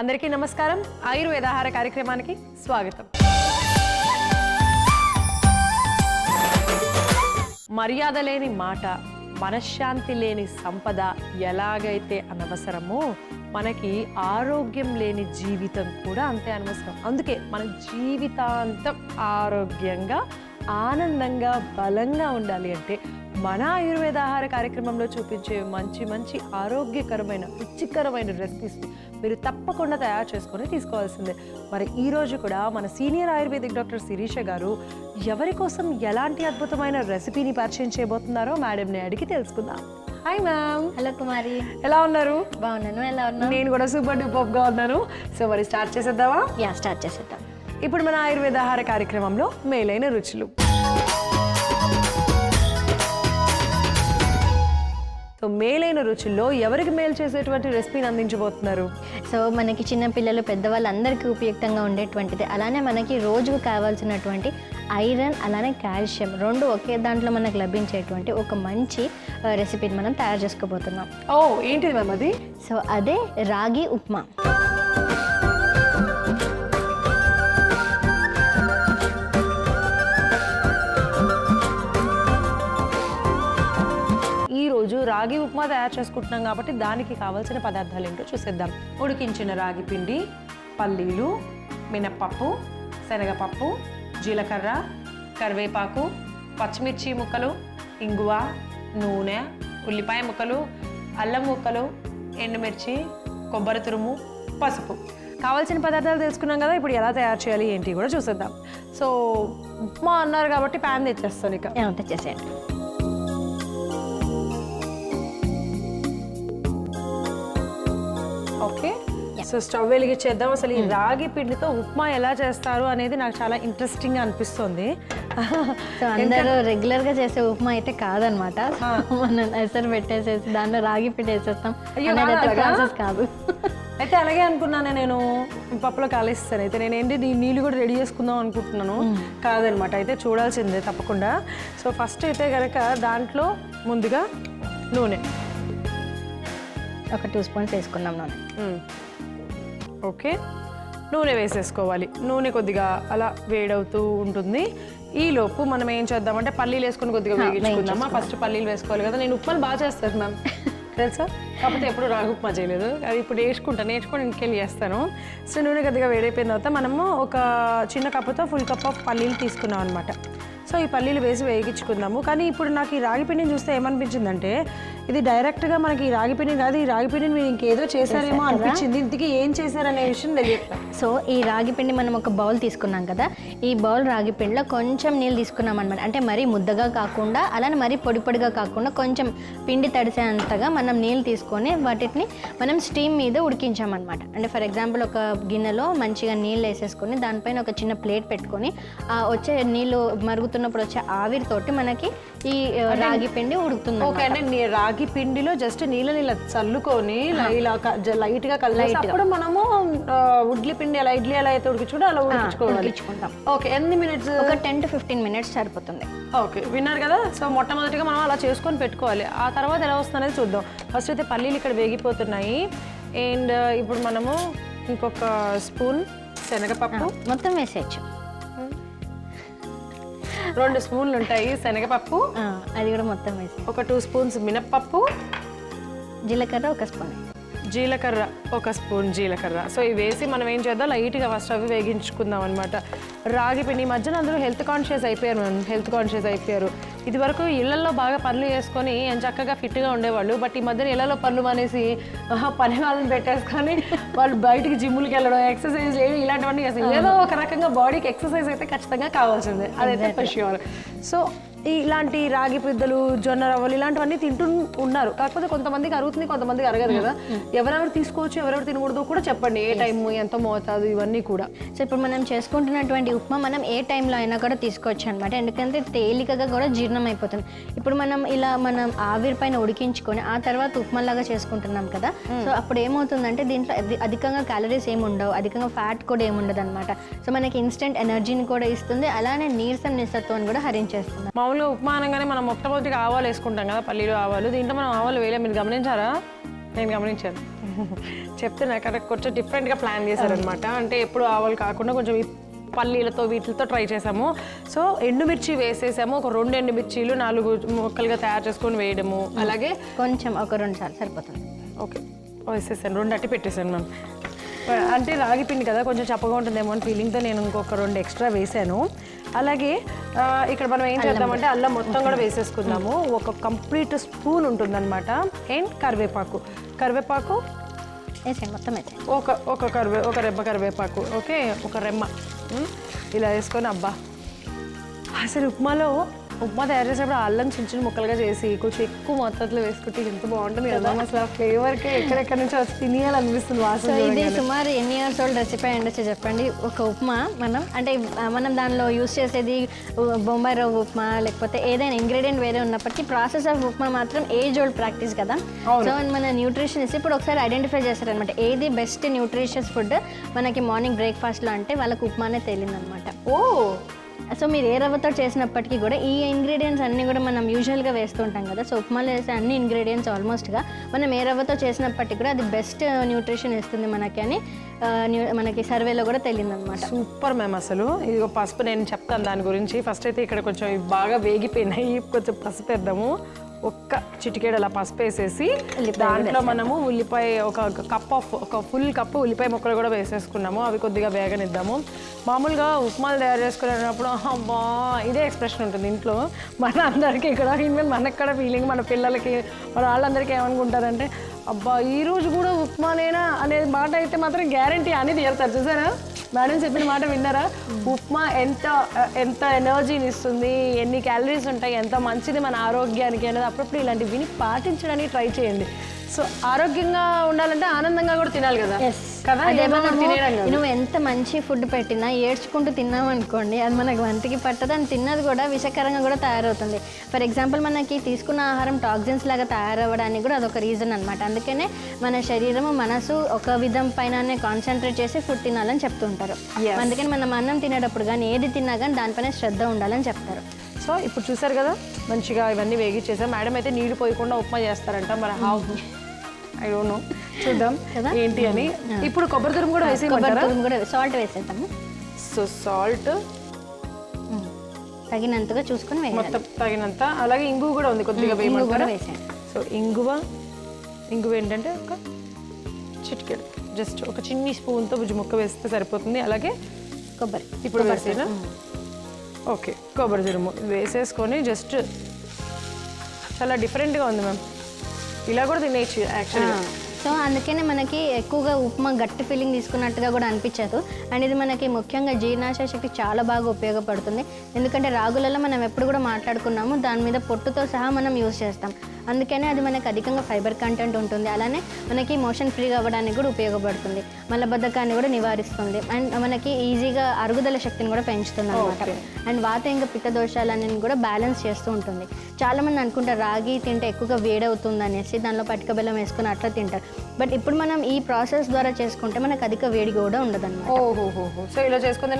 అందరికీ నమస్కారం. ఆయుర్వేదాహార కార్యక్రమానికి స్వాగతం. మర్యాద లేని మాట, మనశ్శాంతి లేని సంపద ఎలాగైతే అనవసరమో మనకి ఆరోగ్యం లేని జీవితం కూడా అంతే అనవసరం. అందుకే మన జీవితాంతం ఆరోగ్యంగా, ఆనందంగా, బలంగా ఉండాలి అంటే మన ఆయుర్వేద ఆహార కార్యక్రమంలో చూపించే మంచి మంచి ఆరోగ్యకరమైన, రుచికరమైన రెసిపీస్ మీరు తప్పకుండా తయారు చేసుకొని తీసుకోవాల్సిందే. మరి ఈరోజు కూడా మన సీనియర్ ఆయుర్వేదిక్ డాక్టర్ శిరీష గారు ఎవరి కోసం ఎలాంటి అద్భుతమైన రెసిపీని పరిచయం చేయబోతున్నారో మేడంని అడిగి తెలుసుకుందాం. Hi ma'am. హలో కుమారి, ఎలా ఉన్నారు? బాగున్నాను. ఎలా ఉన్నాను? నేను కూడా సూపర్ డూపర్గా ఉన్నాను. సో మరి స్టార్ట్ చేసేద్దామా? స్టార్ట్ చేసేద్దాం. ఇప్పుడు మన ఆయుర్వేద ఆహార కార్యక్రమంలో మేలైన రుచులు. సో మేలైన రుచుల్లో ఎవరికి మేలు చేసేటువంటి రెసిపీని అందించబోతున్నారు? సో మనకి చిన్నపిల్లలు, పెద్దవాళ్ళు అందరికీ ఉపయుక్తంగా ఉండేటువంటిది. అలానే మనకి రోజుకు కావాల్సినటువంటి ఐరన్, అలానే కాల్షియం రెండు ఒకే దాంట్లో మనకు లభించేటువంటి ఒక మంచి రెసిపీని మనం తయారు చేసుకోబోతున్నాం. ఓ, ఏంటిది మ్యామ్ అది? సో అదే రాగి ఉప్మా. ఈరోజు రాగి ఉప్మా తయారు చేసుకుంటున్నాం కాబట్టి దానికి కావాల్సిన పదార్థాలు ఏంటో చూసేద్దాం. ఉడికించిన రాగి పిండి, పల్లీలు, మినప్పప్పు, శనగపప్పు, జీలకర్ర, కరివేపాకు, పచ్చిమిర్చి ముక్కలు, ఇంగువ, నూనె, ఉల్లిపాయ ముక్కలు, అల్లం ముక్కలు, ఎండుమిర్చి, కొబ్బరి తురుము, పసుపు. కావాల్సిన పదార్థాలు తెలుసుకున్నాం కదా, ఇప్పుడు ఎలా తయారు చేయాలి ఏంటి కూడా చూసేద్దాం. సో ఉప్మా అన్నారు కాబట్టి ప్యాన్ తెచ్చేస్తాను. ఇక తెచ్చేసేయండి. ఓకే, సో స్టవ్ వెలిగించేద్దాం. అసలు ఈ రాగి పిండితో ఉప్మా ఎలా చేస్తారు అనేది నాకు చాలా ఇంట్రెస్టింగ్ గా అనిపిస్తుంది. సో అందరూ రెగ్యులర్ గా చేసే ఉప్మా అయితే కాదనమాట. మనం ఎసరు పెట్టేసేసి దాంట్లో రాగి పిండి వేసేస్తాం. ప్రాసెస్ కాదు. అయితే అలాగే అనుకున్నాను నేను, పప్పులో కాలేస్తాను. అయితే నేను ఏంటి నీళ్ళు కూడా రెడీ చేసుకుందాం అనుకుంటున్నాను. కాదనమాట, అయితే చూడాల్సిందే తప్పకుండా. సో ఫస్ట్ అయితే కనుక దాంట్లో ముందుగా నూనె ఒక 2 స్పూన్స్ వేసుకున్నాం నూనె. ఓకే, నూనె వేసేసుకోవాలి. నూనె కొద్దిగా అలా వేడవుతూ ఉంటుంది. ఈలోపు మనం ఏం చేద్దామంటే పల్లీలు వేసుకొని కొద్దిగా వేగించుకుందామా? ఫస్ట్ పల్లీలు వేసుకోవాలి కదా. నేను ఉప్మాలు బాగా చేస్తాను మ్యామ్, తెలుసా? కాకపోతే ఎప్పుడు రాగి ఉప్మా చేయలేదు. అది ఇప్పుడు నేర్చుకొని ఇంటికెళ్ళి చేస్తాను. సో నూనె కొద్దిగా వేడైపోయిన తర్వాత మనము ఒక చిన్న కప్పుతో ఫుల్ కప్ ఆఫ్ పల్లీలు తీసుకున్నాం అనమాట. సో ఈ పల్లీలు వేసి వేగించుకుందాము. కానీ ఇప్పుడు నాకు ఈ రాగి పిండిని చూస్తే ఏమనిపించిందంటే, ఇది డైరెక్ట్గా మనకి ఈ రాగి పిండి కాదు, ఈ రాగి పిండిని మీరు ఇంకేదో చేశారేమో అనిపించింది. ఇంటికి ఏం చేశారనే విషయం తెలియదు. సో ఈ రాగి పిండి మనం ఒక బౌల్ తీసుకున్నాం కదా, ఈ బౌల్ రాగి పిండిలో కొంచెం నీళ్ళు తీసుకున్నాం అనమాట. అంటే మరీ ముద్దగా కాకుండా, అలానే మరీ పొడి పొడిగా కాకుండా కొంచెం పిండి తడిసేంతగా మనం నీళ్ళు తీసుకొని వాటిని మనం స్టీమ్ మీద ఉడికించామన్నమాట. అంటే ఫర్ ఎగ్జాంపుల్ ఒక గిన్నెలో మంచిగా నీళ్ళు వేసేసుకొని దానిపైన ఒక చిన్న ప్లేట్ పెట్టుకొని వచ్చే నీళ్ళు మరుగుతున్నప్పుడు వచ్చే ఆవిరితోటి మనకి ఈ రాగి పిండి ఉడుకుతుంది. ఓకే, అంటే రాగి పిండిలో జస్ట్ నీళ్ళ చల్లుకొని ఇలా లైట్ గా కలిపి అప్పుడు మనము ఇడ్లీ పిండి ఎలా అయితే ఉడికించుకుంటే అలా ఉడికించుకుంటాం. ఓకే, ఎన్ని మినిట్స్? ఒక 10 to 15 minutes సరిపోతుంది. ఓకే, విన్నారు కదా. సో మొట్టమొదటిగా మనం అలా చేసుకొని పెట్టుకోవాలి. ఆ తర్వాత ఎలా వస్తుందనేది చూద్దాం. ఫస్ట్ అయితే పల్లీలు ఇక్కడ వేగిపోతున్నాయి. అండ్ ఇప్పుడు మనము ఇంకొక స్పూన్ శనగపప్పు మొత్తం వేసేయచ్చు. 2 స్పూన్లు ఉంటాయి శనగపప్పు, అది కూడా మొత్తం వేసి. ఒక 2 స్పూన్స్ మినప్పప్పు, జీలకర్ర 1 స్పూన్, జీలకర్ర 1 స్పూన్ జీలకర్ర. సో ఇవి వేసి మనం ఏం చేద్దాం, లైట్గా ఫస్ట్ అవి వేగించుకుందాం అనమాట. రాగి పిండి మధ్యన అందరూ హెల్త్ కాన్షియస్ అయిపోయారు. ఇది వరకు ఇళ్లలో బాగా పనులు చేసుకొని చక్కగా ఫిట్గా ఉండేవాళ్ళు. బట్ ఈ మధ్యన ఇళ్లలో పనులు మానేసి పని వాళ్ళని పెట్టేసుకొని వాళ్ళు బయటికి జిమ్ములకి వెళ్ళడం, ఎక్సర్సైజ్ చేయడం, ఇలాంటివన్నీ చేస్తారు. ఏదో ఒక రకంగా బాడీకి ఎక్సర్సైజ్ అయితే ఖచ్చితంగా కావాల్సిందే, అదైతే ఫర్ ష్యూర్. సో ఇలాంటి రాగి పిద్దలు, జొన్న రవ్వలు ఇలాంటివన్నీ తింటూ ఉన్నారు. కాకపోతే కొంతమందికి అరుగుతుంది, కొంతమందికి అరగదు కదా. ఎవరెవరు తీసుకోవచ్చు, ఎవరెవరు తినకూడదు కూడా చెప్పండి. ఏ టైం, ఎంత మోతాదు, ఇవన్నీ కూడా. సో ఇప్పుడు మనం చేసుకుంటున్నటువంటి ఉప్మా మనం ఏ టైంలో అయినా కూడా తీసుకోవచ్చు అనమాట. ఎందుకంటే తేలికగా కూడా జీర్ణం అయిపోతుంది. ఇప్పుడు మనం ఆవిరి పైన ఉడికించుకొని ఆ తర్వాత ఉప్మాలాగా చేసుకుంటున్నాం కదా. సో అప్పుడు ఏమవుతుందంటే దీంట్లో అధికంగా క్యాలరీస్ ఏమి ఉండవు, అధికంగా ఫ్యాట్ కూడా ఏమి ఉండదు అనమాట. సో మనకి ఇన్స్టెంట్ ఎనర్జీని కూడా ఇస్తుంది, అలానే నీరసం నిస్సత్వాన్ని కూడా హరించేస్తుంది. మామూలుగా ఉప్మా అనగానే మనం మొట్టమొదటిగా ఆవాలు వేసుకుంటాం కదా, పల్లీలు ఆవాలు. దీంట్లో మనం ఆవాలు వేయలేం, మీరు గమనించారా? నేను గమనించాను. చెప్తున్నా కదా, కొంచెం డిఫరెంట్గా ప్లాన్ చేశారనమాట. అంటే ఎప్పుడు ఆవాలు కాకుండా కొంచెం ఈ పల్లీలతో వీటితో ట్రై చేసాము. సో ఎండుమిర్చి వేసేసాము, ఒక 2 ఎండుమిర్చీలు 4 ముక్కలుగా తయారు చేసుకొని వేయడము. అలాగే కొంచెం ఒక 2 సార్లు సరిపోతుంది. ఓకే వేసేసాను, 2 అట్టి పెట్టేశాను మ్యామ్. అంటే రాగి పిండి కదా కొంచెం చప్పగా ఉంటుందేమో అని ఫీలింగ్తో నేను ఇంకొక 2 ఎక్స్ట్రా వేసాను. అలాగే ఇక్కడ మనం ఏం చేద్దామంటే అల్లం మొత్తం కూడా వేసేసుకుందాము. ఒక కంప్లీట్ స్పూన్ ఉంటుందన్నమాట. అండ్ కరివేపాకు వేసేయండి, మొత్తం వేసేయండి. ఒక రెబ్బ కరివేపాకు. ఓకే, ఒక రెమ్మ ఇలా వేసుకొని. అబ్బా అసలు ఉప్మా తయారు చేసేటప్పుడు అల్లం చిన్న చిన్న ముక్కలుగా చేసి కొంచెం ఎక్కువ మొత్తంలో వేసుకుంటే ఎంత బాగుంటుంది కదా. అసలు ఆ ఫ్లేవర్కి ఎక్కడెక్కడి నుంచి వచ్చి తినేయాలనిపిస్తుంది వాసన. సో ఇది సుమారు ఎన్ని ఇయర్స్ ఓల్డ్ రెసిపీ ఉండొచ్చు చెప్పండి? ఒక ఉప్మా మనం దానిలో యూస్ చేసేది బొంబాయి రవ్వ ఉప్మా లేకపోతే ఏదైనా ఇంగ్రీడియంట్ వేరే ఉన్నప్పటికీ ప్రాసెస్ ఆఫ్ ఉప్మా మాత్రం ఏజ్ ఓల్డ్ ప్రాక్టీస్ కదా. సో మన న్యూట్రిషనిస్ట్ ఇప్పుడు ఒకసారి ఐడెంటిఫై చేస్తారనమాట ఏది బెస్ట్ న్యూట్రిషియస్ ఫుడ్ మనకి మార్నింగ్ బ్రేక్ఫాస్ట్లో అంటే వాళ్ళకి ఉప్మానే తేలిందనమాట. ఓ సో మీరు ఏ రవ్వతో చేసినప్పటికీ కూడా ఈ ఇంగ్రీడియంట్స్ అన్నీ కూడా మనం యూజువల్గా వేస్తుంటాం కదా. సో ఉప్మాలో వేసే అన్ని ఇంగ్రీడియంట్స్ ఆల్మోస్ట్గా మనం ఏ రవ్వతో చేసినప్పటికీ కూడా అది బెస్ట్ న్యూట్రిషన్ ఇస్తుంది మనకి అని మనకి సర్వేలో కూడా తెలియదన్నమాట. Super ma'am. అసలు ఇది పసుపు నేను చెప్తాను దాని గురించి. ఫస్ట్ అయితే ఇక్కడ కొంచెం బాగా వేగిపోయినాయి, కొంచెం పసుపు వేద్దాము. ఒక్క చిటికేడు అలా పసుపు వేసేసి దాంట్లో మనము ఉల్లిపాయ ఒక ఫుల్ కప్పు ఉల్లిపాయ ముక్కలు కూడా వేసేసుకున్నాము. అవి కొద్దిగా వేగనిద్దాము. మామూలుగా ఉప్మాలు తయారు చేసుకునేటప్పుడు అబ్బా ఇదే ఎక్స్ప్రెషన్ ఉంటుంది ఇంట్లో మన అందరికీ కూడా. ఈవెన్ మనకు కూడా ఫీలింగ్, మన పిల్లలకి మన వాళ్ళందరికీ ఏమనుకుంటారంటే అబ్బా ఈరోజు కూడా ఉప్మానేనా అనే మాట అయితే మాత్రం గ్యారంటీ అని తీరుతారు. చూసారా మేడం చెప్పిన మాట విన్నారా? ఉప్మా ఎంత ఎనర్జీని ఇస్తుంది, ఎన్ని క్యాలరీస్ ఉంటాయి, ఎంత మంచిది మన ఆరోగ్యానికి అనేది అప్పుడప్పుడు ఇలాంటివి విని పాటించడానికి ట్రై చేయండి. సో ఆరోగ్యంగా ఉండాలంటే ఆనందంగా కూడా తినాలి కదా. నువ్వు ఎంత మంచి ఫుడ్ పెట్టినా ఏడ్చుకుంటూ తిన్నావు అనుకోండి అది మనకు వంటికి పట్టదు, అని తిన్నది కూడా విషకరంగా కూడా తయారవుతుంది. ఫర్ ఎగ్జాంపుల్ మనకి తీసుకున్న ఆహారం టాక్సిన్స్ లాగా తయారవ్వడానికి కూడా అదొక రీజన్ అనమాట. అందుకనే మన శరీరము మనసు ఒక విధం పైన కాన్సన్ట్రేట్ చేసి ఫుడ్ తినాలని చెప్తుంటారు. అందుకని మనం అన్నం తినేటప్పుడు కానీ ఏది తిన్నా కానీ దానిపైన శ్రద్ధ ఉండాలని చెప్తారు. సో ఇప్పుడు చూసారు కదా మంచిగా ఇవన్నీ వేగిచ్చేసాం. మేడం అయితే నీళ్లు పోయకుండా ఉప్మా చేస్తారంట. మరి హౌ ఐ డోంట్ నో, చూద్దాం ఏంటి అని. ఇప్పుడు కొబ్బరి తురుము కూడా వేసేయమంటారా? సాల్ట్ వేసేద్దాము. సో సాల్ట్ తగినంతగా చూసుకొని మొత్తం తగినంత. అలాగే ఇంగువ కూడా ఉంది, కొద్దిగా వేయమంటారా? సో ఇంగువ ఏంటంటే ఒక చిటికెడు, జస్ట్ ఒక చిన్ని స్పూన్తో భుజు ముక్క వేస్తే సరిపోతుంది. అలాగే కొబ్బరి ఇప్పుడు వేసేనా? ఓకే, కొబ్బరి తురుము వేసేసుకొని జస్ట్ చాలా డిఫరెంట్గా ఉంది మ్యామ్. ఇలా కూడా తినేయచ్చు యాక్చువల్గా. సో అందుకనే మనకి ఎక్కువగా ఉప్మా గట్టి ఫీలింగ్ తీసుకున్నట్టుగా కూడా అనిపించదు. అండ్ ఇది మనకి ముఖ్యంగా జీర్ణాశయ శక్తి చాలా బాగా ఉపయోగపడుతుంది. ఎందుకంటే రాగులలో మనం ఎప్పుడు కూడా మాట్లాడుకున్నాము దాని మీద పొట్టుతో సహా మనం యూజ్ చేస్తాం. అందుకనే అది మనకి అధికంగా ఫైబర్ కంటెంట్ ఉంటుంది. అలానే మనకి మోషన్ ఫ్రీగా అవ్వడానికి కూడా ఉపయోగపడుతుంది, మలబద్ధకాన్ని కూడా నివారిస్తుంది, అండ్ మనకి ఈజీగా అరుగుదల శక్తిని కూడా పెంచుతుంది అనమాట. అండ్ వాత ఇంకా పిత్త దోషాలన్నీ కూడా బ్యాలెన్స్ చేస్తూ ఉంటుంది. చాలామంది అనుకుంటారు రాగి తింటే ఎక్కువగా వేడవుతుంది అనేసి దానిలో పటిక బెల్లం వేసుకుని అట్లా తింటారు. బట్ ఇప్పుడు మనం ఈ ప్రాసెస్ ద్వారా చేసుకుంటే మనకు అధిక వేడి కూడా ఉండదు అనమాట. సో ఇలా చేసుకుంటే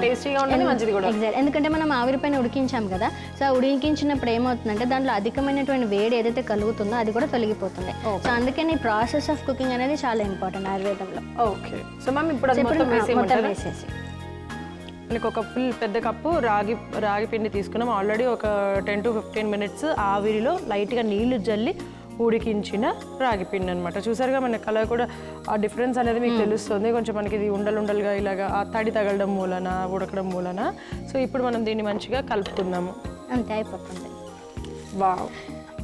టేస్టీగా ఉంటుంది, మంచిది కూడా. ఎగ్జాక్ట్, ఎందుకంటే మనం ఆవిరి పైన ఉడికించాం కదా. సో ఉడికించినప్పుడు ఏమవుతుందంటే దాంట్లో అధికమైనటువంటి వేడి ఏదైతే కలుగుతుందో అది కూడా తొలగిపోతుంది. సో అందుకని ఈ ప్రాసెస్ ఆఫ్ కుకింగ్ అనేది చాలా ఇంపార్టెంట్ ఆయుర్వేదంలో. ఓకే, సో మ్యామ్ ఇప్పుడు మొత్తం వేసేసి మనకు ఒక ఫుల్ పెద్ద కప్పు రాగి పిండి తీసుకున్నాం. ఆల్రెడీ ఒక 10 to 15 minutes ఆవిరిలో లైట్గా నీళ్లు జల్లి ఉడికించిన రాగి పిండి అనమాట. చూసారుగా మన కలర్ కూడా ఆ డిఫరెన్స్ అనేది మీకు తెలుస్తుంది. కొంచెం మనకి ఇది ఉండలుగా ఇలాగా ఆ తడి తగలడం మూలన ఉడకడం మూలన. సో ఇప్పుడు మనం దీన్ని మంచిగా కలుపుకుందాము, అంతే అయిపోతుంది. వావ్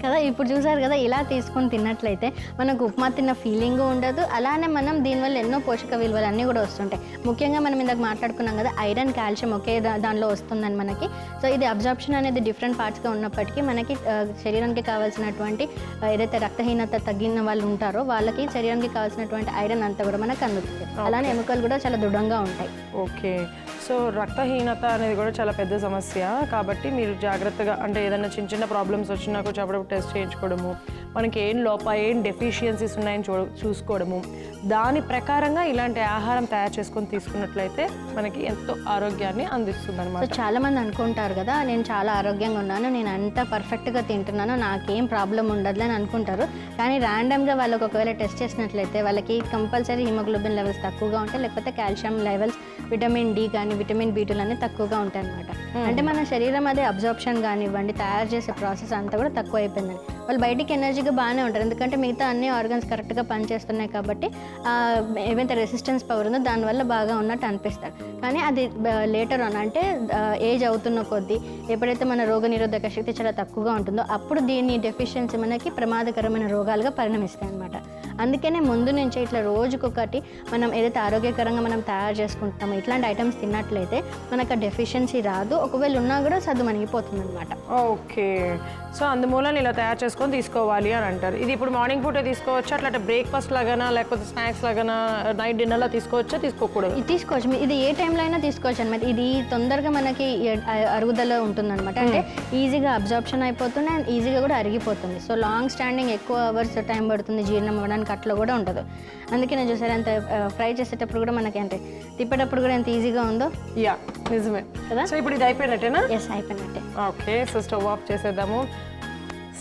కదా, ఇప్పుడు చూసారు కదా ఇలా తీసుకొని తిన్నట్లయితే మనకు ఉప్మా తిన్న ఫీలింగ్ ఉండదు. అలానే మనం దీనివల్ల ఎన్నో పోషక విలువలు అన్నీ కూడా వస్తుంటాయి. ముఖ్యంగా మనం ఇందాక మాట్లాడుకున్నాం కదా ఐరన్ కాల్షియం ఒకే దానిలో వస్తుందని మనకి. సో ఇది అబ్జార్ప్షన్ అనేది డిఫరెంట్ పార్ట్స్గా ఉన్నప్పటికీ మనకి శరీరానికి కావాల్సినటువంటి ఏదైతే రక్తహీనత తగ్గిన వాళ్ళు ఉంటారో వాళ్ళకి శరీరానికి కావాల్సినటువంటి ఐరన్ అంతా కూడా మనకు అందుతుంది. అలానే ఎముకలు కూడా చాలా దృఢంగా ఉంటాయి. ఓకే, సో రక్తహీనత అనేది కూడా చాలా పెద్ద సమస్య కాబట్టి మీరు జాగ్రత్తగా అంటే ఏదైనా చిన్న చిన్న ప్రాబ్లమ్స్ వచ్చినా కొంచెం అప్పుడప్పుడు టెస్ట్ చేయించుకోవడము, మనకి ఏం డెఫిషియన్సీస్ ఉన్నాయని చూసుకోవడము, దాని ప్రకారంగా ఇలాంటి ఆహారం తయారు చేసుకొని తీసుకున్నట్లయితే మనకి ఎంతో ఆరోగ్యాన్ని అందిస్తుంది అనమాట. సో చాలా మంది అనుకుంటారు కదా, నేను చాలా ఆరోగ్యంగా ఉన్నాను, నేను అంత పర్ఫెక్ట్గా తింటున్నాను, నాకేం ప్రాబ్లం ఉండదు అని అనుకుంటారు. కానీ ర్యాండమ్గా వాళ్ళకి ఒకవేళ టెస్ట్ చేసినట్లయితే వాళ్ళకి కంపల్సరీ హిమోగ్లోబిన్ లెవెల్స్ తక్కువగా ఉంటాయి, లేకపోతే కాల్షియం లెవెల్స్, విటమిన్ డి కానీ విటమిన్ B2 అన్నీ తక్కువగా ఉంటాయి అనమాట. అంటే మన శరీరం అదే అబ్జార్ప్షన్ కానివ్వండి, తయారు చేసే ప్రాసెస్ అంతా కూడా తక్కువ అయిపోయిందండి. వాళ్ళు బయటికి ఎనర్జీగా బాగానే ఉంటారు, ఎందుకంటే మిగతా అన్ని ఆర్గన్స్ కరెక్ట్గా పనిచేస్తున్నాయి కాబట్టి ఏవైతే రెసిస్టెన్స్ పవర్ ఉందో దానివల్ల బాగా ఉన్నట్టు అనిపిస్తారు. కానీ అది లేటర్ ఆన్ అంటే ఏజ్ అవుతున్న కొద్దీ ఎప్పుడైతే మన రోగనిరోధక శక్తి చాలా తక్కువగా ఉంటుందో అప్పుడు దీని డెఫిషియన్సీ మనకి ప్రమాదకరమైన రోగాలుగా పరిణమిస్తాయి అన్నమాట. అందుకనే ముందు నుంచే ఇట్లా రోజుకొకటి మనం ఏదైతే ఆరోగ్యకరంగా మనం తయారు చేసుకుంటామో ఇట్లాంటి ఐటమ్స్ తిన్నట్లయితే మనకు ఆ డెఫిషియన్సీ రాదు, ఒకవేళ ఉన్నా కూడా సర్దు మణిగిపోతుంది అనమాట. ఓకే, సో అందుమూలన ఇలా తయారు చేసుకొని తీసుకోవాలి అని అంటారు. ఇది ఇప్పుడు మార్నింగ్ పూటే తీసుకోవచ్చా, అట్లా బ్రేక్ఫాస్ట్ లాగానా లేకపోతే స్నాక్స్ లాగానా, నైట్ డిన్నర్లో తీసుకోవచ్చా, తీసుకోకూడదు? ఇది తీసుకోవచ్చు, ఇది ఏ టైంలో అయినా తీసుకోవచ్చు అనమాట. ఇది తొందరగా మనకి అరుగుదల ఉంటుంది అనమాట, అంటే ఈజీగా అబ్జార్ప్షన్ అయిపోతుంది అండ్ ఈజీగా కూడా అరిగిపోతుంది. సో లాంగ్ స్టాండింగ్ ఎక్కువ అవర్స్ టైం పడుతుంది జీర్ణం అవ్వడానికి, అట్లా కూడా ఉండదు. అందుకే నేను చూసారు అంత ఫ్రై చేసేటప్పుడు కూడా మనకి అంటే తిప్పేటప్పుడు కూడా ఎంత ఈజీగా ఉందో. యా నిజమే కదా. సో ఇప్పుడు ఇది అయిపోయినట్టేనా? ఎస్, అయిపోయినట్టే. ఓకే, సో స్టవ్ ఆఫ్ చేసేద్దాము,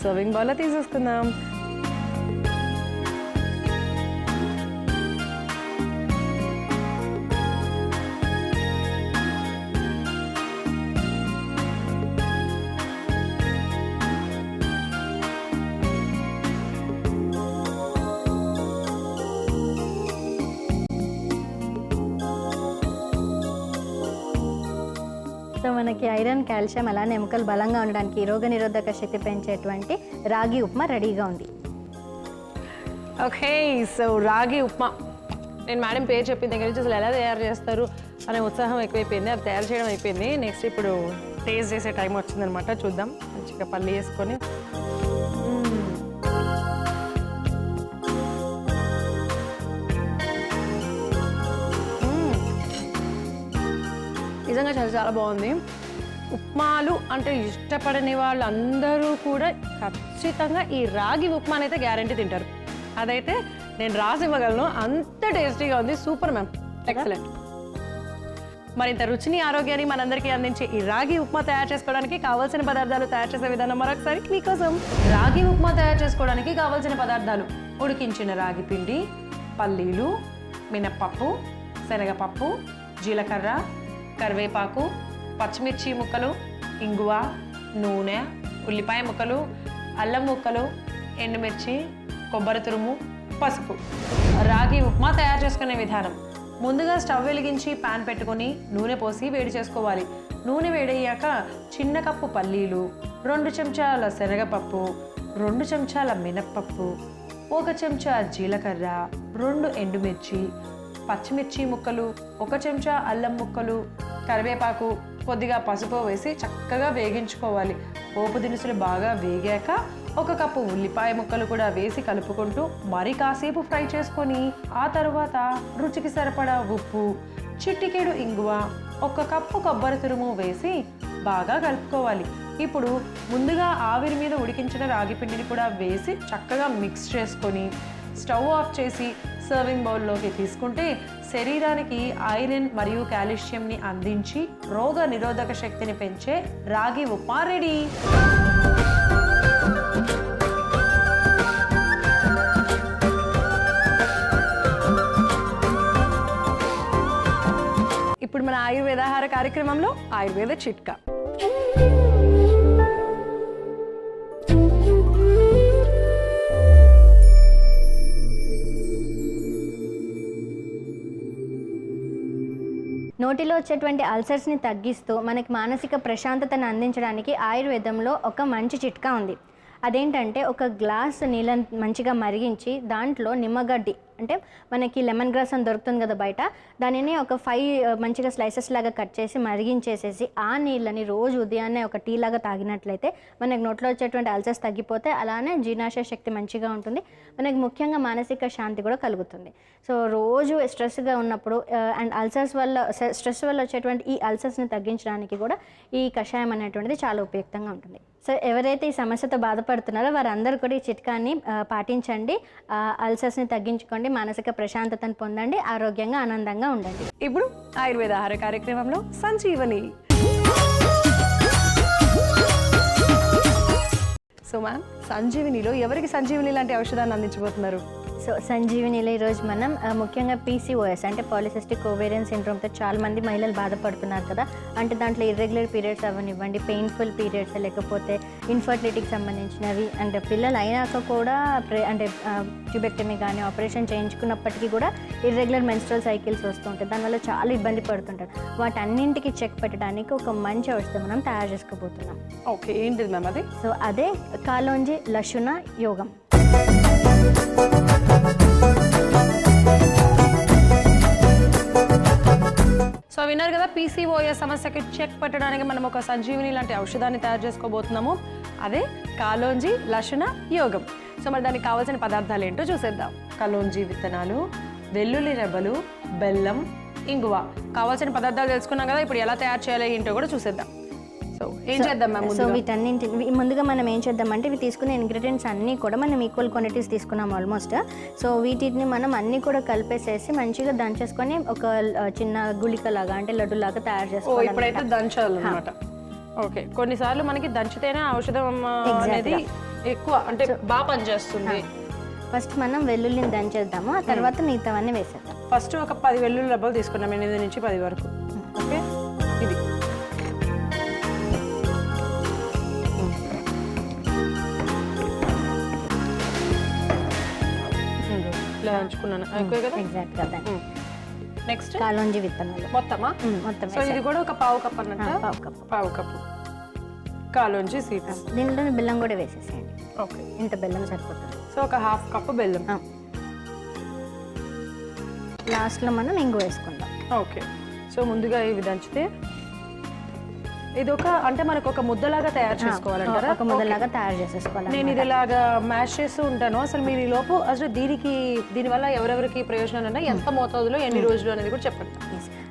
సర్వింగ్ బౌల్లో తీసేసుకుందాం. సో మనకి ఐరన్, కాల్షియం అలానే ఎముకలు బలంగా ఉండడానికి రోగ నిరోధక శక్తి పెంచేటువంటి రాగి ఉప్మా రెడీగా ఉంది. ఓకే, సో రాగి ఉప్మా నేను మేడం పేరు చెప్పిన దగ్గర నుంచి అసలు ఎలా తయారు చేస్తారు అనే ఉత్సాహం ఎక్కువైపోయింది. అది తయారు చేయడం అయిపోయింది, నెక్స్ట్ ఇప్పుడు టేస్ట్ చేసే టైం వచ్చిందనమాట. చూద్దాం. మంచిగా పల్లి వేసుకొని నిజంగా చాలా చాలా బాగుంది. ఉప్మాలు అంటే ఇష్టపడని వాళ్ళందరూ కూడా ఖచ్చితంగా ఈ రాగి ఉప్మాని అయితే గ్యారంటీ తింటారు. అదైతే నేను రాసి ఇవ్వగలను, అంత టేస్టీగా ఉంది. Super ma'am, excellent. మరింత రుచిని ఆరోగ్యాన్ని మనందరికీ అందించే ఈ రాగి ఉప్మా తయారు చేసుకోవడానికి కావాల్సిన పదార్థాలు తయారు చేసే విధానం మరొకసారి మీకోసం. రాగి ఉప్మా తయారు చేసుకోవడానికి కావాల్సిన పదార్థాలు: ఉడికించిన రాగి పిండి, పల్లీలు, మినప్పప్పు, శనగపప్పు, జీలకర్ర, కరివేపాకు, పచ్చిమిర్చి ముక్కలు, ఇంగువ, నూనె, ఉల్లిపాయ ముక్కలు, అల్లం ముక్కలు, ఎండుమిర్చి, కొబ్బరి తురుము, పసుపు. రాగి ఉప్మా తయారు చేసుకునే విధానం: ముందుగా స్టవ్ వెలిగించి పాన్ పెట్టుకొని నూనె పోసి వేడి చేసుకోవాలి. నూనె వేడయ్యాక చిన్న కప్పు పల్లీలు, 2 చెంచాల శనగపప్పు, 2 చెంచాల మినప్పప్పు, 1 చెంచా జీలకర్ర, 2 ఎండుమిర్చి, పచ్చిమిర్చి ముక్కలు, 1 చెంచా అల్లం ముక్కలు, కరివేపాకు, కొద్దిగా పసుపు వేసి చక్కగా వేగించుకోవాలి. పోపు దినుసులు బాగా వేగాక 1 కప్పు ఉల్లిపాయ ముక్కలు కూడా వేసి కలుపుకుంటూ మరి కాసేపు ఫ్రై చేసుకొని ఆ తర్వాత రుచికి సరిపడా ఉప్పు, చిటికెడు ఇంగువ, 1 కప్పు కొబ్బరి తురుము వేసి బాగా కలుపుకోవాలి. ఇప్పుడు ముందుగా ఆవిరి మీద ఉడికించిన రాగి పిండిని కూడా వేసి చక్కగా మిక్స్ చేసుకొని స్టవ్ ఆఫ్ చేసి సర్వింగ్ బౌల్లోకి తీసుకుంటే శరీరానికి ఐరన్ మరియు కాల్షియంని అందించి రోగ నిరోధక శక్తిని పెంచే రాగి ఉప్మా రెడీ. ఇప్పుడు మన ఆయుర్వేదాహార కార్యక్రమంలో ఆయుర్వేద చిట్కా. నోటిలో వచ్చేటువంటి అల్సర్స్ని తగ్గిస్తూ మనకి మానసిక ప్రశాంతతను అందించడానికి ఆయుర్వేదంలో ఒక మంచి చిట్కా ఉంది. అదేంటంటే ఒక గ్లాస్ నీళ్ళని మంచిగా మరిగించి దాంట్లో నిమ్మగడ్డి అంటే మనకి లెమన్ గ్రాస్ అని దొరుకుతుంది కదా బయట, దానిని ఒక 5 మంచిగా స్లైసెస్ లాగా కట్ చేసి మరిగించేసేసి ఆ నీళ్ళని రోజు ఉదయాన్నే ఒక టీ లాగా తాగినట్లయితే మనకి నోట్లో వచ్చేటువంటి అల్సర్స్ తగ్గిపోతే, అలానే జీర్ణాశయ శక్తి మంచిగా ఉంటుంది, మనకి ముఖ్యంగా మానసిక శాంతి కూడా కలుగుతుంది. సో రోజు స్ట్రెస్గా ఉన్నప్పుడు అండ్ అల్సర్స్ వల్ల స్ట్రెస్ వల్ల వచ్చేటువంటి ఈ అల్సర్స్ని తగ్గించడానికి కూడా ఈ కషాయం అనేటువంటిది చాలా ఉపయుక్తంగా ఉంటుంది. సో ఎవరైతే ఈ సమస్యతో బాధపడుతున్నారో వారందరూ కూడా ఈ చిట్కాని పాటించండి, అల్సర్స్ని తగ్గించుకోండి, మానసిక ప్రశాంతతను పొందండి, ఆరోగ్యంగా ఆనందంగా ఉండండి. ఇప్పుడు ఆయుర్వేద ఆహార కార్యక్రమంలో సంజీవని. సో మ్యామ్, సంజీవనిలో ఎవరికి సంజీవని లాంటి ఔషధాన్ని అందించబోతున్నారు? సో సంజీవనిలో ఈరోజు మనం ముఖ్యంగా పీసీఓఎస్ అంటే పాలిసిస్టిక్ ఓవేరియన్ సిండ్రోమ్తో చాలామంది మహిళలు బాధపడుతున్నారు కదా. అంటే దాంట్లో ఇర్రెగ్యులర్ పీరియడ్స్ అవనివ్వండి, పెయిన్ఫుల్ పీరియడ్స్, లేకపోతే ఇన్ఫర్టిలిటీకి సంబంధించినవి, అంటే పిల్లలు అయినాక కూడా అంటే ట్యూబెక్టమీ కానీ ఆపరేషన్ చేయించుకున్నప్పటికీ కూడా ఇర్రెగ్యులర్ మెన్స్ట్రల్ సైకిల్స్ వస్తుంటాయి, దానివల్ల చాలా ఇబ్బంది పడుతుంటారు. వాటన్నింటికి చెక్ పెట్టడానికి ఒక మంచి ఔషధం మనం తయారు చేసుకోబోతున్నాం. ఓకే, ఏంటిది మ్యామ్ అది? సో అదే కాలోంజి లశున యోగం. సో విన్నారు కదా, పీసీఓఎస్ సమస్యకి చెక్ పెట్టడానికి మనం ఒక సంజీవని లాంటి ఔషధాన్ని తయారు చేసుకోబోతున్నాము. అదే కాలోంజి లశున యోగం. సో మరి దానికి కావాల్సిన పదార్థాలు ఏంటో చూసేద్దాం. కాలోంజి విత్తనాలు, వెల్లుల్లి రెబ్బలు, బెల్లం, ఇంగువ. కావాల్సిన పదార్థాలు తెలుసుకున్నాం కదా, ఇప్పుడు ఎలా తయారు చేయాలి ఏంటో కూడా చూసేద్దాం. సో ఏం చేద్దాం మ్యామ్? సో వీటన్నింటి ముందుగా మనం ఏం చేద్దామంటే, ఇవి తీసుకునే ఇంగ్రీడియంట్స్ అన్నీ కూడా మనం ఈక్వల్ క్వాంటిటీస్ తీసుకున్నాం ఆల్మోస్ట్. సో వీటిని మనం అన్నీ కూడా కలిపేసేసి మంచిగా దంచేసుకొని ఒక చిన్న గుళికలాగా అంటే లడ్డులాగా తయారు చేసుకోవాలి. ఇప్పుడైతే దంచాలన్నమాట. ఓకే, కొన్నిసార్లు మనకి దంచితేనే ఔషధం అనేది ఎక్కువ అంటే బాగా పనిచేస్తుంది. ఫస్ట్ మనం వెల్లుల్లిని దంచేద్దాము, ఆ తర్వాత మిగతావన్నీ వేసేద్దాం. ఫస్ట్ ఒక 10 వెల్లుల్లి రెబ్బలు తీసుకున్నాం, 8 నుంచి 10 వరకు. ఓకే, ఇది ఇలా దంచుకున్నాను. ఎగ్జాక్ట్ కదా. నెక్స్ట్ కాలోంజి విత్తనాలు మొత్తమా? మొత్తం. సో ఇది కూడా ఒక పావు కప్ అన్నట్టు. పావు కప్పు కాలోంజి సీడ్స్. దీంట్లో బెల్లం కూడా వేసేసేయండి. ఓకే, ఇంత బెల్లం సరిపోతుంది. సో ఒక హాఫ్ కప్పు బెల్లం. లాస్ట్లో మనం ఇంగు వేసుకుందాం. ఓకే, సో ముందుగా ఇవి దంచితే ఇది ఒక అంటే మనకు ఒక ముద్దలాగా తయారు చేసుకోవాలంటారా? ఒక ముద్దలాగా తయారు చేసేసుకోవాలి. నేను ఇది ఇలాగా మ్యాష్ చేస్తూ ఉంటాను. అసలు మీరు ఈ లోపు అసలు దీనివల్ల ఎవరెవరికి ప్రయోజనాలు ఉన్నాయి, ఎంత మోతాదులో, ఎన్ని రోజులు అనేది కూడా చెప్పండి.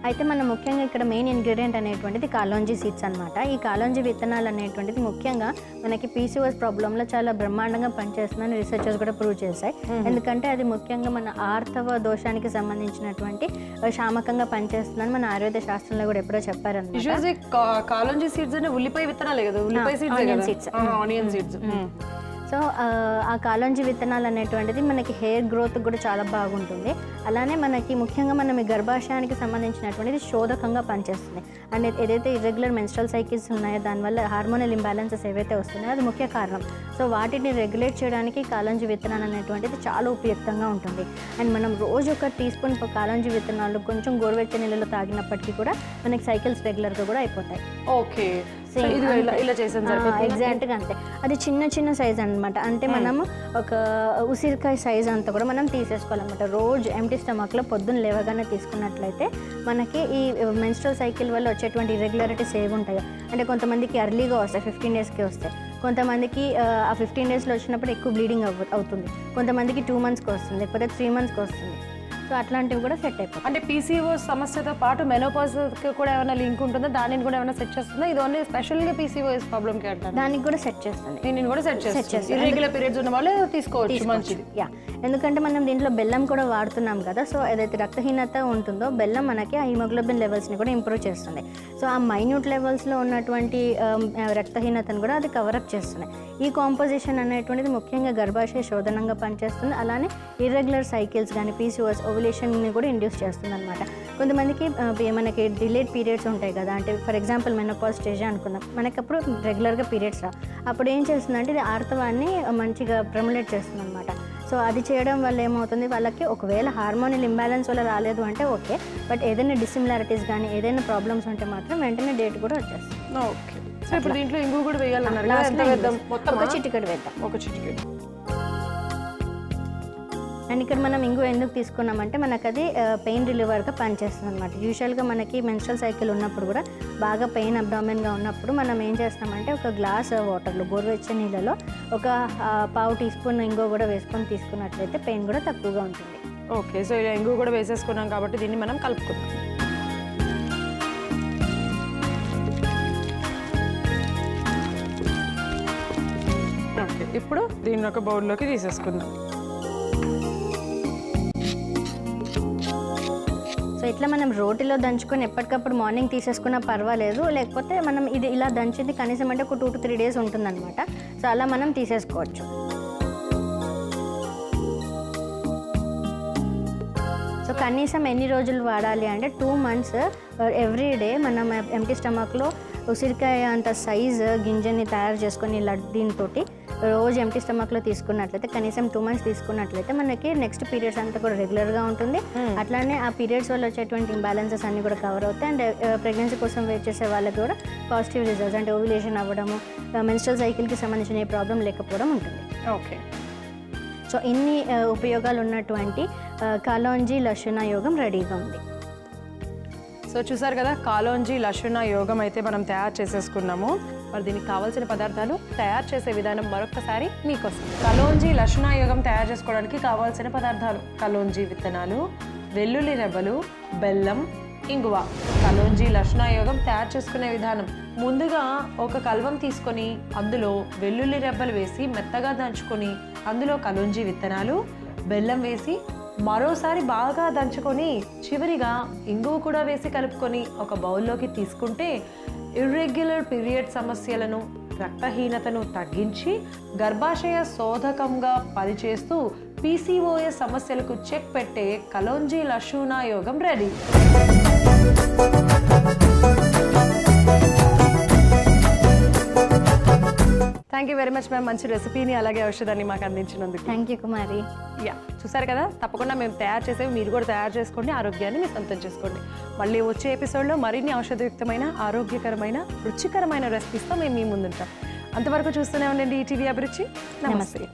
అయితే మనం ముఖ్యంగా ఇక్కడ మెయిన్ ఇంగ్రీడియంట్ అనేటువంటిది కాలోంజి సీడ్స్ అనమాట. ఈ కాలోంజి విత్తనాలు అనేటువంటిది ముఖ్యంగా మనకి పీసీఓఎస్ ప్రాబ్లంలో చాలా బ్రహ్మాండంగా పనిచేస్తుందని రీసెర్చర్స్ కూడా ప్రూవ్ చేశాయి. ఎందుకంటే అది ముఖ్యంగా మన ఆర్తవ దోషానికి సంబంధించినటువంటి శామకంగా పనిచేస్తుందని మన ఆయుర్వేద శాస్త్రంలో కూడా ఎప్పుడో చెప్పారన్నమాట. కాలోంజి సీడ్స్ అంటే ఉల్లిపాయ విత్తనాలే కదా? ఉల్లిపాయ సీడ్స్, ఆనియన్ సీడ్స్. సో ఆ కాలోంజి విత్తనాలు అనేటువంటిది మనకి హెయిర్ గ్రోత్ కూడా చాలా బాగుంటుంది. అలానే మనకి ముఖ్యంగా మనం ఈ గర్భాశయానికి సంబంధించినటువంటిది శోధకంగా పనిచేస్తుంది. అండ్ ఏదైతే ఇర్రెగ్యులర్ మెన్స్ట్రల్ సైకిల్స్ ఉన్నాయో దానివల్ల హార్మోనల్ ఇంబ్యాలెన్సెస్ ఏవైతే వస్తున్నాయో అది ముఖ్య కారణం. సో వాటిని రెగ్యులేట్ చేయడానికి కాలోంజి విత్తనాలు అనేటువంటిది చాలా ఉపయుక్తంగా ఉంటుంది. అండ్ మనం రోజు ఒక టీ స్పూన్ కాలోంజి విత్తనాలు కొంచెం గోరువెచ్చని నీళ్ళలో తాగినప్పటికీ కూడా మనకి సైకిల్స్ రెగ్యులర్గా కూడా అయిపోతాయి. ఓకే, ఎగ్జాక్ట్గా అంతే. అది చిన్న చిన్న సైజ్ అనమాట. అంటే మనము ఒక ఉసిరికాయ సైజ్ అంతా కూడా మనం తీసేసుకోవాలన్నమాట. రోజు ఎంటీ స్టమక్లో పొద్దున్న లేవగానే తీసుకున్నట్లయితే మనకి ఈ మెన్స్ట్రల్ సైకిల్ వల్ల వచ్చేటువంటి ఇర్రెగ్యులారిటీస్ ఏవి ఉంటాయో, అంటే కొంతమందికి ఎర్లీగా వస్తాయి, 15 డేస్కి వస్తాయి, కొంతమందికి ఆ 15 డేస్లో వచ్చినప్పుడు ఎక్కువ బ్లీడింగ్ అవుతుంది, కొంతమందికి 2 మంత్స్కి వస్తుంది, లేకపోతే 3 మంత్స్కి వస్తుంది. సో అట్లాంటివి కూడా సెట్ అయిపోతుంది. అంటే పీసీఓఎస్ సమస్యతో పాటు మెనోపాజ్కి కూడా ఏమైనా లింక్ ఉంటుందా? దానిని కూడా ఏమైనా సెట్ చేస్తుందా? ఇది ఓన్లీ స్పెషల్గా పీసీఓఎస్ ప్రాబ్లమ్కి అంటారు. దానికి కూడా సెట్ చేస్తుంది. దీనిని కూడా సెట్ చేస్తుంది. ఇర్రెగ్యులర్ పీరియడ్స్ ఉన్న వాళ్ళు తీసుకోవచ్చు, మంచిది. యా, ఎందుకంటే మనం దీంట్లో బెల్లం కూడా వాడుతున్నాం కదా. సో ఏదైతే రక్తహీనత ఉంటుందో బెల్లం మనకి ఆ హిమోగ్లోబిన్ లెవెల్స్ని కూడా ఇంప్రూవ్ చేస్తుంది. సో ఆ మైన్యూట్ లెవెల్స్లో ఉన్నటువంటి రక్తహీనతను కూడా అది కవరప్ చేస్తుంది. ఈ కాంపోజిషన్ అనేటువంటిది ముఖ్యంగా గర్భాశయ శోధనంగా పనిచేస్తుంది. అలానే ఇర్రెగ్యులర్ సైకిల్స్ కానీ పీసీఓఎస్ ఓవులేషన్ని కూడా ఇండ్యూస్ చేస్తుంది అనమాట. కొంతమందికి మనకి డిలేడ్ పీరియడ్స్ ఉంటాయి కదా, అంటే ఫర్ ఎగ్జాంపుల్ మెనోపాజ్ స్టేజ్ అనుకుందాం, మనకి అప్పుడు రెగ్యులర్గా పీరియడ్స్ రా, అప్పుడు ఏం చేస్తుందంటే ఇది ఆర్తవాన్ని మంచిగా ప్రమోలేట్ చేస్తుంది అనమాట. సో అది చేయడం వల్ల ఏమవుతుంది, వాళ్ళకి ఒకవేళ హార్మోనల్ ఇంబ్యాలెన్స్ వల్ల రాలేదు అంటే ఓకే, బట్ ఏదైనా డిసిమిలారిటీస్ కానీ ఏదైనా ప్రాబ్లమ్స్ ఉంటే మాత్రం వెంటనే డేట్ కూడా వచ్చేస్తుంది. ఓకే, సో ఇప్పుడు దీంట్లో ఇంగు కూడా వేయాలన్నారు. మొత్తం ఒక చిటికెడు వేద్దాం. ఒక చిటికెడు. అండ్ ఇక్కడ మనం ఇంగు ఎందుకు తీసుకున్నామంటే మనకు అది పెయిన్ రిలీవర్గా పనిచేస్తుంది అనమాట. యూజువల్గా మనకి మెన్స్ట్రల్ సైకిల్ ఉన్నప్పుడు కూడా బాగా పెయిన్ అబ్డామిన్గా ఉన్నప్పుడు మనం ఏం చేస్తామంటే ఒక గ్లాస్ వాటర్లో గోరువెచ్చని నీళ్ళలో ఒక పావు టీ స్పూన్ ఇంగు కూడా వేసుకొని తీసుకున్నట్లయితే పెయిన్ కూడా తక్కువగా ఉంటుంది. ఓకే, సో ఇలా ఇంగు కూడా వేసేసుకున్నాం కాబట్టి దీన్ని మనం కలుపుకుందాం. ఓకే, ఇప్పుడు దీన్ని ఒక బౌల్లోకి తీసేసుకుందాం. సో ఇట్లా మనం రోటిలో దంచుకొని ఎప్పటికప్పుడు మార్నింగ్ తీసేసుకున్నా పర్వాలేదు, లేకపోతే మనం ఇది ఇలా దంచింది కనీసం అంటే ఒక 2 to 3 days ఉంటుందన్నమాట. సో అలా మనం తీసేసుకోవచ్చు. సో కనీసం ఎన్ని రోజులు వాడాలి అంటే 2 months ఎవ్రీ డే మనం ఎంటీ స్టమక్లో ఉసిరికాయ అంత సైజ్ గింజని తయారు చేసుకొని దీంతో రోజు ఎంటీ స్టమక్లో తీసుకున్నట్లయితే కనీసం 2 months తీసుకున్నట్లయితే మనకి నెక్స్ట్ పీరియడ్స్ అంతా కూడా రెగ్యులర్గా ఉంటుంది. అట్లానే ఆ పీరియడ్స్ వల్ల వచ్చేటువంటి ఇంబ్యాలెన్సెస్ అన్నీ కూడా కవర్ అవుతాయి. అండ్ ప్రెగ్నెన్సీ కోసం వెయిట్ చేసే వాళ్ళకి కూడా పాజిటివ్ రిజల్ట్స్ అంటే ఓవ్యులేషన్ అవ్వడము, మెన్స్ట్రల్ సైకిల్కి సంబంధించిన ఏ ప్రాబ్లం లేకపోవడం ఉంటుంది. ఓకే, సో ఇన్ని ఉపయోగాలు ఉన్నటువంటి కాలోంజీ లశునా యోగం రెడీగా ఉంది. సో చూసారు కదా, కాలోంజీ లశునా యోగం అయితే మనం తయారు చేసేసుకున్నాము. మరి దీనికి కావాల్సిన పదార్థాలు, తయారు చేసే విధానం మరొకసారి మీకోసం. కలోంజీ లశునా యోగం తయారు చేసుకోవడానికి కావాల్సిన పదార్థాలు: కలోంజీ విత్తనాలు, వెల్లుల్లి రెబ్బలు, బెల్లం, ఇంగువ. కలోంజీ లశునా యోగం తయారు చేసుకునే విధానం: ముందుగా ఒక కల్వం తీసుకొని అందులో వెల్లుల్లి రెబ్బలు వేసి మెత్తగా దంచుకొని అందులో కలోంజీ విత్తనాలు, బెల్లం వేసి మరోసారి బాగా దంచుకొని చివరిగా ఇంగువ కూడా వేసి కలుపుకొని ఒక బౌల్లోకి తీసుకుంటే ఇర్రెగ్యులర్ పీరియడ్ సమస్యలను, రక్తహీనతను తగ్గించి గర్భాశయ శోధకంగా పనిచేస్తూ PCOS సమస్యలకు చెక్ పెట్టే కలోంజీ లశునా యోగం ready. Thank you very much ma'am, మంచి రెసిపీని అలాగే ఔషధాన్ని మాకు అందించినందుకు. Thank you Kumari. యా, చూసారు కదా, తప్పకుండా మేము తయారు చేసేవి మీరు కూడా తయారు చేసుకోండి, ఆరోగ్యాన్ని మీరు సొంతం చేసుకోండి. మళ్ళీ వచ్చే ఎపిసోడ్లో మరిన్ని ఔషధయుక్తమైన, ఆరోగ్యకరమైన, రుచికరమైన రెసిపీస్తో మేము మీ ముందుంటాం. అంతవరకు చూస్తూనే ఉండండి ఈటీవీ అభిరుచి. నమస్తే.